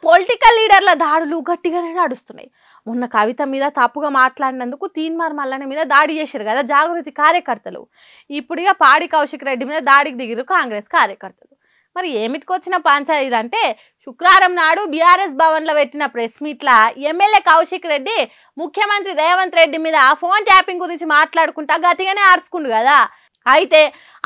Political లీడర్ల దాడులు గట్టిగానే నడుస్తున్నాయి. మొన్న కవిత మీద తప్పుగా మాట్లాడినందుకు తీన్మార్ మల్లన్న మీద దాడి చేశారు కదా జాగృతి కార్యకర్తలు. ఇప్పుడు ఇక పాడి కౌశిక్ రెడ్డి మీద దాడికి దిగిరు కాంగ్రెస్ కార్యకర్తలు. మరి ఏమిటికొచ్చిన పంచాయతీ అంటే శుక్రవారం నాడు బీఆర్ఎస్ భవన్లో పెట్టిన ప్రెస్ మీట్ల ఎమ్మెల్యే కౌశిక్ రెడ్డి ముఖ్యమంత్రి రేవంత్ రెడ్డి మీద ఫోన్ ట్యాపింగ్ గురించి మాట్లాడుకుంటా గట్టిగానే ఆర్చుకుండు కదా. అయితే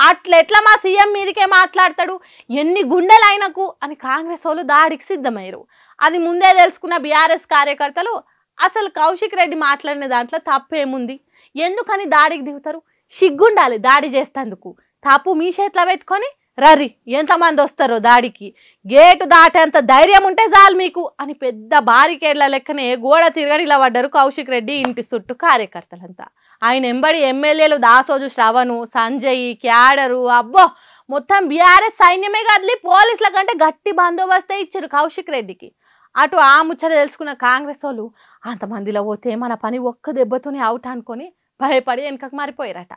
అట్లెట్లా మా సీఎం మీదకే మాట్లాడతాడు, ఎన్ని గుండెలైనకు అని కాంగ్రెస్ వాళ్ళు దాడికి సిద్ధమయ్యారు. అది ముందే తెలుసుకున్న బీఆర్ఎస్ కార్యకర్తలు అసలు కౌశిక్ రెడ్డి మాట్లాడిన దాంట్లో తప్పేముంది, ఎందుకని దాడికి దిగుతారు, సిగ్గుండాలి దాడి చేస్తేందుకు, తప్పు మీ చేతిలో పెట్టుకొని రరి ఎంతమంది వస్తారో దాడికి, గేటు దాటేంత ధైర్యం ఉంటే చాలు మీకు అని పెద్ద బారికేడ్ల లెక్కనే గోడ తిరగని ఇలా పడ్డారు కౌశిక్ రెడ్డి ఇంటి చుట్టూ కార్యకర్తలంతా. ఆయన ఎంబడి ఎమ్మెల్యేలు దాసోజు శ్రవణు, సంజయ్, క్యాడరు, అబ్బో మొత్తం బీఆర్ఎస్ సైన్యమే కదిలి పోలీసుల కంటే గట్టి బందోబస్తే ఇచ్చారు కౌశిక్ రెడ్డికి. అటు ఆ ముచ్చట తెలుసుకున్న కాంగ్రెస్ వాళ్ళు అంతమందిలో పోతే మన పని ఒక్క దెబ్బతోనే అవుట్ అనుకొని భయపడి వెనకకు మారిపోయారట.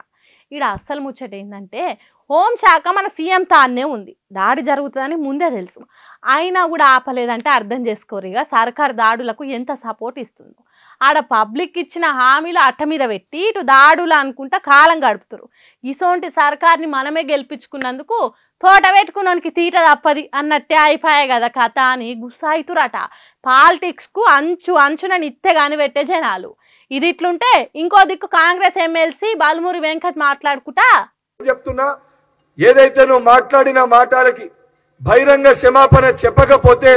ఈడ అస్సలు ముచ్చట ఏంటంటే హోంశాఖ మన సీఎం తానే ఉంది, దాడి జరుగుతుందని ముందే తెలుసు, అయినా కూడా ఆపలేదంటే అర్థం చేసుకోరు ఇక సర్కార్ దాడులకు ఎంత సపోర్ట్ ఇస్తుందో. ఆడ పబ్లిక్ ఇచ్చిన హామీలు అట్ట మీద పెట్టి ఇటు దాడులు అనుకుంటా కాలం గడుపుతారు. ఇసోంటి సర్కార్ని మనమే గెలిపించుకున్నందుకు తోట పెట్టుకున్నానికి తీట తప్పది అన్నట్టే అయిపోయాయి కదా కథ అని గుస్సాయితురట. పాలిటిక్స్కు అంచున నిత్తెగాని పెట్టే జనాలు. ఇది ఇట్లుంటే ఇంకో దిక్కు కాంగ్రెస్ ఎమ్మెల్సీ బాలమూరి వెంకట్ మాట్లాడుకుంటా చెప్తున్నా, ఏదైతే నువ్వు మాట్లాడిన మాటలకి బహిరంగ క్షమాపణ చెప్పకపోతే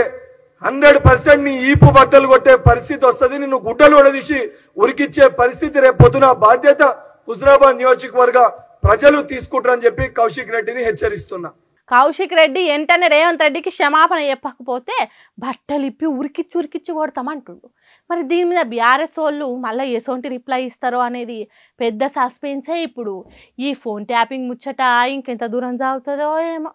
100% నీ ఈపు బట్టలు కొట్టే పరిస్థితి వస్తుంది, నిన్ను గుడ్డలు ఉడదీసి ఉరికిచ్చే పరిస్థితి రేపు పొద్దున బాధ్యత హుజరాబాద్ నియోజకవర్గ ప్రజలు తీసుకుంటారని చెప్పి కౌశిక్ రెడ్డిని హెచ్చరిస్తున్నా. కౌశిక్ రెడ్డి వెంటనే రేవంత్ రెడ్డికి క్షమాపణ చెప్పకపోతే బట్టలు ఇప్పి ఉరికిచ్చి కొడతామంటుండు. మరి దీని మీద బీఆర్ఎస్ వాళ్ళు మళ్ళీ ఎసోంటి రిప్లై ఇస్తారో అనేది పెద్ద సస్పెన్సే. ఇప్పుడు ఈ ఫోన్ ట్యాపింగ్ ముచ్చట ఇంకెంత దూరం సాగుతుందో ఏమో.